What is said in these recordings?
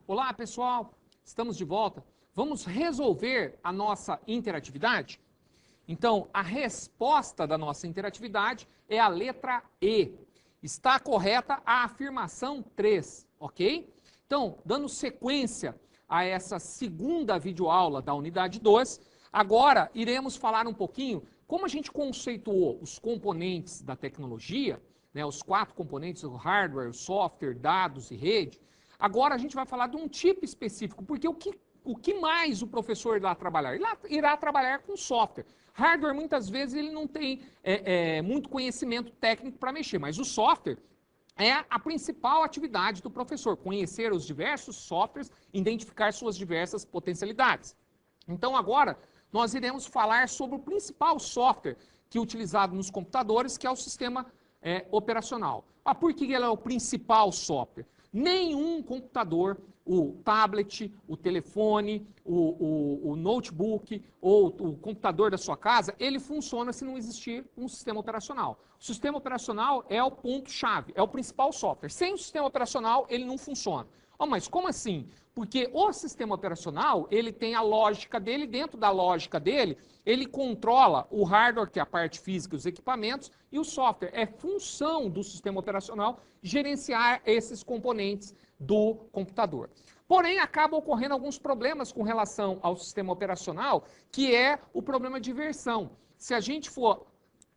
Olá, pessoal! Estamos de volta. Vamos resolver a nossa interatividade? Então, a resposta da nossa interatividade é a letra E. Está correta a afirmação 3, ok? Então, dando sequência a essa segunda videoaula da unidade 2, agora iremos falar um pouquinho como a gente conceituou os componentes da tecnologia, né, os 4 componentes, o hardware, o software, dados e rede. Agora a gente vai falar de um tipo específico, porque o que mais o professor irá trabalhar? Ele irá trabalhar com software. Hardware, muitas vezes, ele não tem muito conhecimento técnico para mexer, mas o software é a principal atividade do professor, conhecer os diversos softwares, identificar suas diversas potencialidades. Então, agora, nós iremos falar sobre o principal software que é utilizado nos computadores, que é o sistema operacional. Por que ele é o principal software? Nenhum computador, o tablet, o telefone, o notebook ou o computador da sua casa, ele funciona se não existir um sistema operacional. O sistema operacional é o ponto-chave, é o principal software. Sem o sistema operacional, ele não funciona. Oh, mas como assim? Porque o sistema operacional, ele tem a lógica dele, dentro da lógica dele, ele controla o hardware, que é a parte física, os equipamentos, e o software. É função do sistema operacional gerenciar esses componentes do computador. Porém, acabam ocorrendo alguns problemas com relação ao sistema operacional, que é o problema de versão. Se a gente for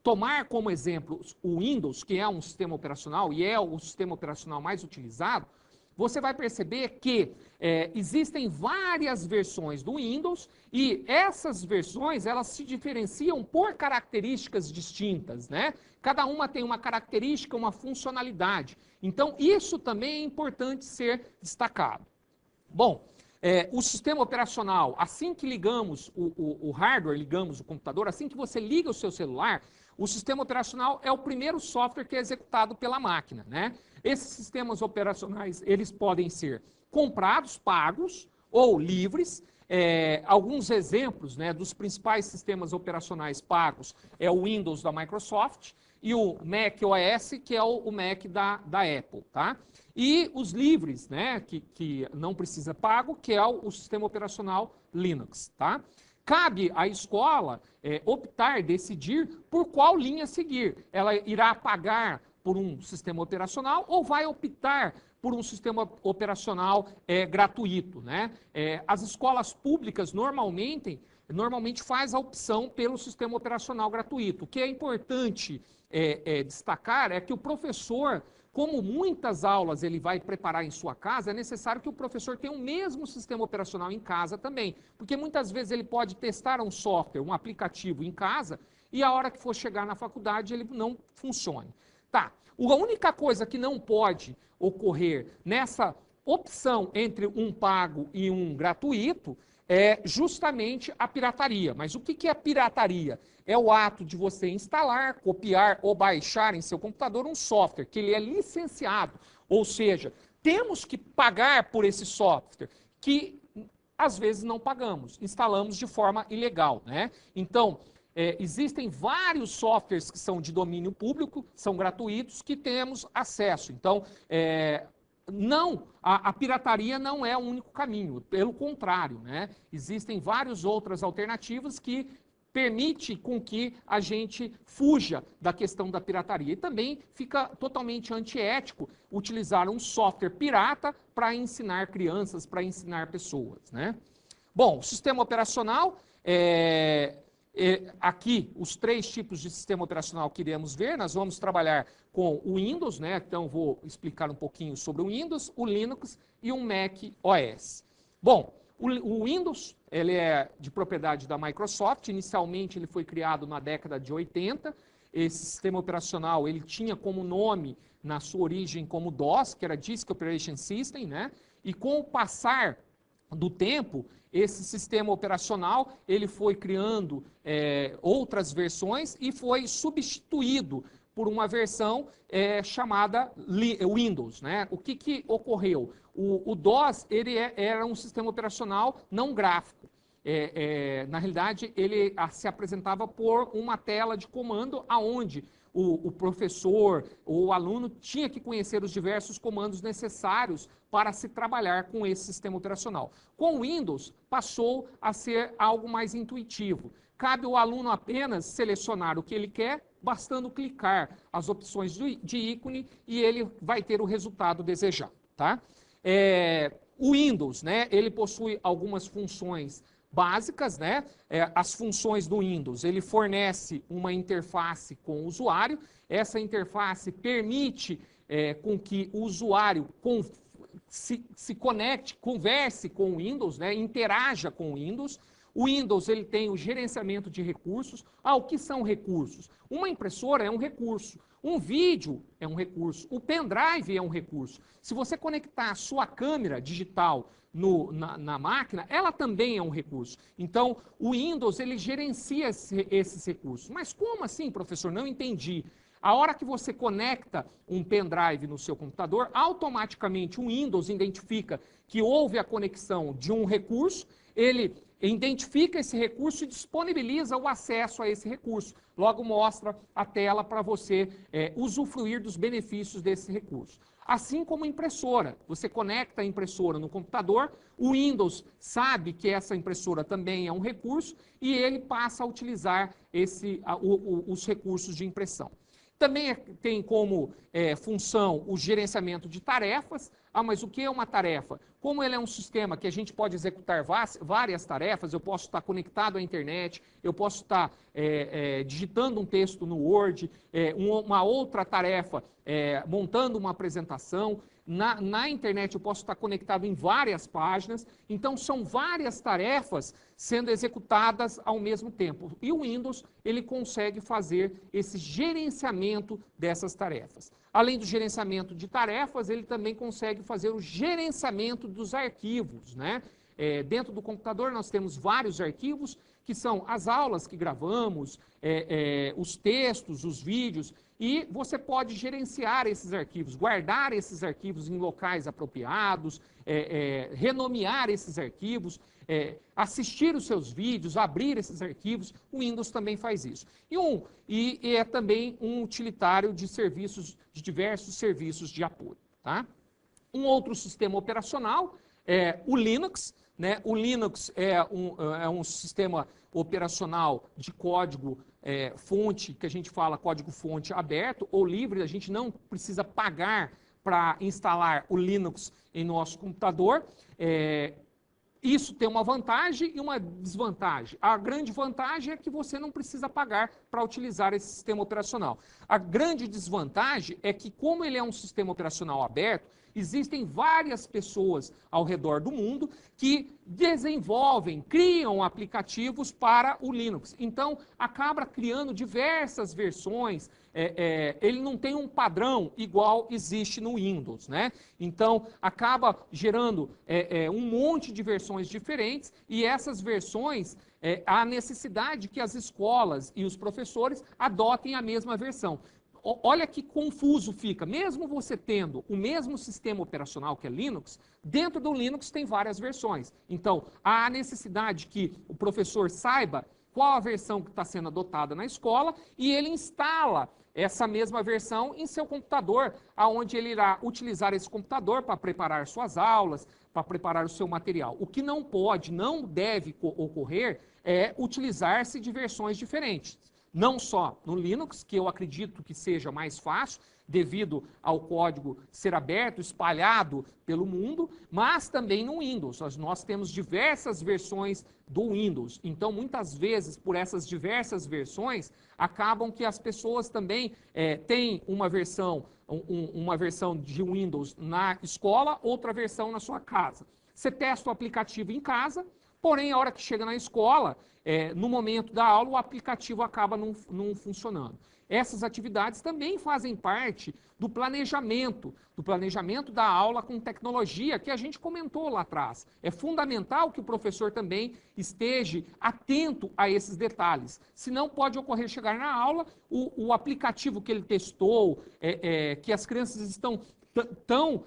tomar como exemplo o Windows, que é um sistema operacional e é o sistema operacional mais utilizado, você vai perceber que existem várias versões do Windows e essas versões, elas se diferenciam por características distintas, né? Cada uma tem uma característica, uma funcionalidade. Então, isso também é importante ser destacado. Bom, o sistema operacional, assim que ligamos o hardware, ligamos o computador, assim que você liga o seu celular, o sistema operacional é o primeiro software que é executado pela máquina, né? Esses sistemas operacionais, eles podem ser comprados, pagos ou livres. Alguns exemplos, né, dos principais sistemas operacionais pagos é o Windows da Microsoft e o Mac OS, que é o Mac da Apple, tá? E os livres, né, que não precisa pago, que é o sistema operacional Linux, tá? Cabe à escola optar, decidir por qual linha seguir. Ela irá pagar por um sistema operacional ou vai optar por um sistema operacional gratuito, né? As escolas públicas normalmente faz a opção pelo sistema operacional gratuito. O que é importante destacar é que o professor, como muitas aulas ele vai preparar em sua casa, é necessário que o professor tenha o mesmo sistema operacional em casa também, porque muitas vezes ele pode testar um software, um aplicativo em casa, e a hora que for chegar na faculdade ele não funcione. Tá, a única coisa que não pode ocorrer nessa opção entre um pago e um gratuito é justamente a pirataria. Mas o que é a pirataria? É o ato de você instalar, copiar ou baixar em seu computador um software que ele é licenciado. Ou seja, temos que pagar por esse software que às vezes não pagamos, instalamos de forma ilegal, né? Então, existem vários softwares que são de domínio público, são gratuitos, que temos acesso. Então, a pirataria não é o único caminho, pelo contrário, né? Existem várias outras alternativas que permitem com que a gente fuja da questão da pirataria. E também fica totalmente antiético utilizar um software pirata para ensinar crianças, para ensinar pessoas, né? Bom, o sistema operacional, aqui os 3 tipos de sistema operacional que iremos ver, nós vamos trabalhar com o Windows, né? Então vou explicar um pouquinho sobre o Windows, o Linux e o Mac OS. Bom, o Windows, ele é de propriedade da Microsoft, inicialmente ele foi criado na década de 80, esse sistema operacional ele tinha como nome, na sua origem, como DOS, que era Disk Operation System, né? E com o passar do tempo, esse sistema operacional ele foi criando outras versões e foi substituído por uma versão chamada Windows, né? O que ocorreu? O DOS ele era um sistema operacional não gráfico. Na realidade, ele se apresentava por uma tela de comando aonde o professor ou o aluno tinha que conhecer os diversos comandos necessários para se trabalhar com esse sistema operacional. Com o Windows, passou a ser algo mais intuitivo. Cabe ao aluno apenas selecionar o que ele quer, bastando clicar as opções de ícone e ele vai ter o resultado desejado. Tá? O Windows, né, ele possui algumas funções básicas, né? As funções do Windows, ele fornece uma interface com o usuário. Essa interface permite com que o usuário se conecte, converse com o Windows, né? Interaja com o Windows. O Windows ele tem o gerenciamento de recursos. O que são recursos? Uma impressora é um recurso. Um vídeo é um recurso. O pendrive é um recurso. Se você conectar a sua câmera digital na máquina, ela também é um recurso. Então, o Windows ele gerencia esses recursos. Mas como assim, professor? Não entendi. A hora que você conecta um pendrive no seu computador, automaticamente o Windows identifica que houve a conexão de um recurso, ele identifica esse recurso e disponibiliza o acesso a esse recurso. Logo mostra a tela para você usufruir dos benefícios desse recurso. Assim como impressora, você conecta a impressora no computador, o Windows sabe que essa impressora também é um recurso e ele passa a utilizar os recursos de impressão. Também tem como função o gerenciamento de tarefas. Mas o que é uma tarefa? Como ele é um sistema que a gente pode executar várias tarefas, eu posso estar conectado à internet, eu posso estar digitando um texto no Word, uma outra tarefa montando uma apresentação. Na internet eu posso estar conectado em várias páginas, então são várias tarefas sendo executadas ao mesmo tempo. E o Windows, ele consegue fazer esse gerenciamento dessas tarefas. Além do gerenciamento de tarefas, ele também consegue fazer o gerenciamento dos arquivos, né? Dentro do computador nós temos vários arquivos, que são as aulas que gravamos, os textos, os vídeos, e você pode gerenciar esses arquivos, guardar esses arquivos em locais apropriados, renomear esses arquivos, assistir os seus vídeos, abrir esses arquivos. O Windows também faz isso. E é também um utilitário de serviços, de diversos serviços de apoio. Tá? Um outro sistema operacional é o Linux. Né? O Linux é um sistema operacional de código fonte, que a gente fala código fonte aberto ou livre. A gente não precisa pagar para instalar o Linux em nosso computador. Isso tem uma vantagem e uma desvantagem. A grande vantagem é que você não precisa pagar para utilizar esse sistema operacional. A grande desvantagem é que, como ele é um sistema operacional aberto, existem várias pessoas ao redor do mundo que desenvolvem, criam aplicativos para o Linux. Então, acaba criando diversas versões. Ele não tem um padrão igual existe no Windows, né? Então, acaba gerando um monte de versões diferentes e essas versões, há necessidade que as escolas e os professores adotem a mesma versão. Olha que confuso fica. Mesmo você tendo o mesmo sistema operacional que é Linux, dentro do Linux tem várias versões. Então, há necessidade que o professor saiba qual a versão que está sendo adotada na escola e ele instala essa mesma versão em seu computador, aonde ele irá utilizar esse computador para preparar suas aulas, para preparar o seu material. O que não pode, não deve ocorrer é utilizar-se de versões diferentes. Não só no Linux, que eu acredito que seja mais fácil, devido ao código ser aberto, espalhado pelo mundo, mas também no Windows. Nós temos diversas versões do Windows. Então, muitas vezes, por essas diversas versões, acabam que as pessoas também têm uma versão de Windows na escola, outra versão na sua casa. Você testa o aplicativo em casa, porém, a hora que chega na escola, no momento da aula, o aplicativo acaba não funcionando. Essas atividades também fazem parte do planejamento da aula com tecnologia, que a gente comentou lá atrás. É fundamental que o professor também esteja atento a esses detalhes. Senão pode ocorrer chegar na aula, o aplicativo que ele testou, que as crianças estão tão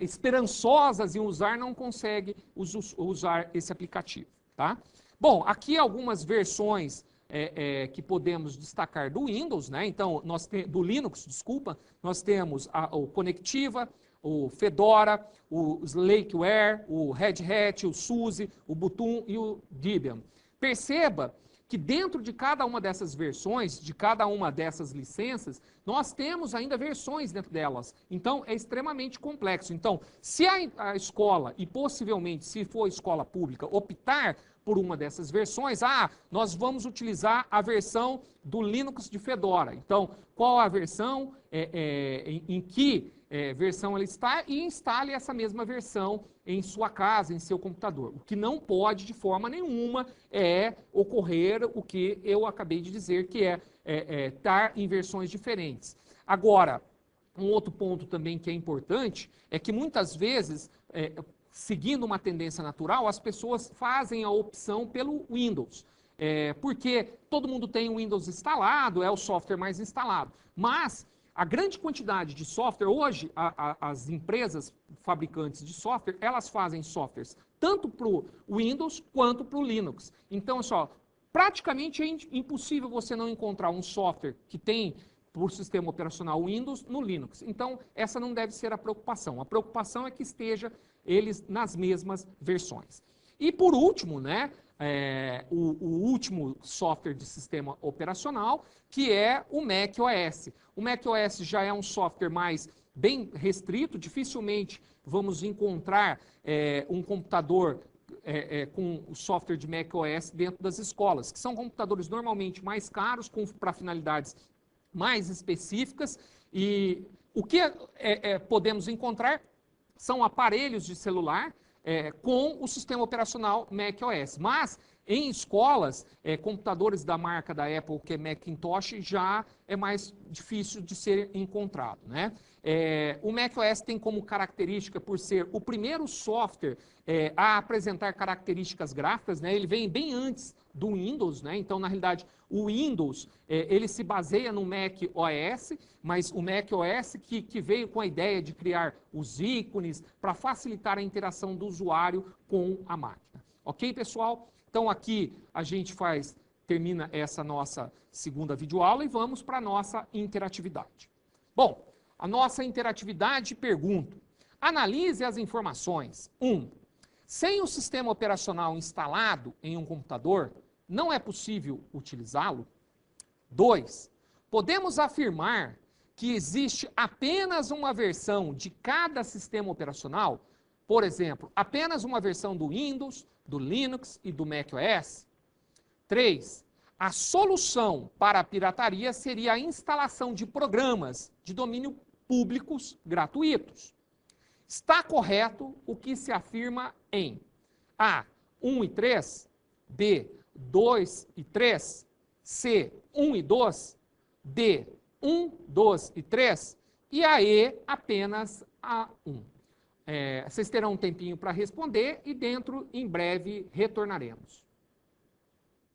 esperançosas em usar, não consegue usar esse aplicativo. Tá? Bom, aqui algumas versões que podemos destacar do Windows, né? Então, do Linux, desculpa, nós temos o Conectiva, o Fedora, o Slackware, o Red Hat, o SUSE, o Ubuntu e o Debian. Perceba que dentro de cada uma dessas versões, de cada uma dessas licenças, nós temos ainda versões dentro delas. Então, é extremamente complexo. Então, se a escola, e possivelmente se for escola pública, optar por uma dessas versões, nós vamos utilizar a versão do Linux de Fedora. Então, qual a versão, em que versão ela está, e instale essa mesma versão em sua casa, em seu computador. O que não pode, de forma nenhuma, ocorrer o que eu acabei de dizer, que estar em versões diferentes. Agora, um outro ponto também que é importante, é que muitas vezes, seguindo uma tendência natural, as pessoas fazem a opção pelo Windows. Porque todo mundo tem o Windows instalado, é o software mais instalado. Mas a grande quantidade de software, hoje, as empresas fabricantes de software, elas fazem softwares tanto para o Windows quanto para o Linux. Então, praticamente é impossível você não encontrar um software que tem por sistema operacional Windows no Linux. Então, essa não deve ser a preocupação. A preocupação é que esteja eles nas mesmas versões. E por último, né, o último software de sistema operacional, que é o macOS. O macOS já é um software mais bem restrito, dificilmente vamos encontrar um computador com o software de macOS dentro das escolas, que são computadores normalmente mais caros, para finalidades mais específicas, e o que podemos encontrar são aparelhos de celular com o sistema operacional macOS. Mas, em escolas, computadores da marca da Apple, que é Macintosh, já é mais difícil de ser encontrado, né? O macOS tem como característica, por ser o primeiro software a apresentar características gráficas, né? Ele vem bem antes do Windows, né? Então, na realidade, o Windows ele se baseia no macOS, mas o macOS que veio com a ideia de criar os ícones para facilitar a interação do usuário com a máquina. Ok, pessoal? Então, aqui a gente termina essa nossa segunda videoaula e vamos para a nossa interatividade. Bom, a nossa interatividade pergunta: analise as informações. 1. Sem o sistema operacional instalado em um computador, não é possível utilizá-lo? 2. Podemos afirmar que existe apenas uma versão de cada sistema operacional? Por exemplo, apenas uma versão do Windows, do Linux e do macOS? 3. A solução para a pirataria seria a instalação de programas de domínio públicos gratuitos. Está correto o que se afirma em A, 1 e 3, B, 2 e 3, C, 1 e 2, D, 1, 2 e 3, e a E, apenas a 1. Vocês terão um tempinho para responder e em breve retornaremos.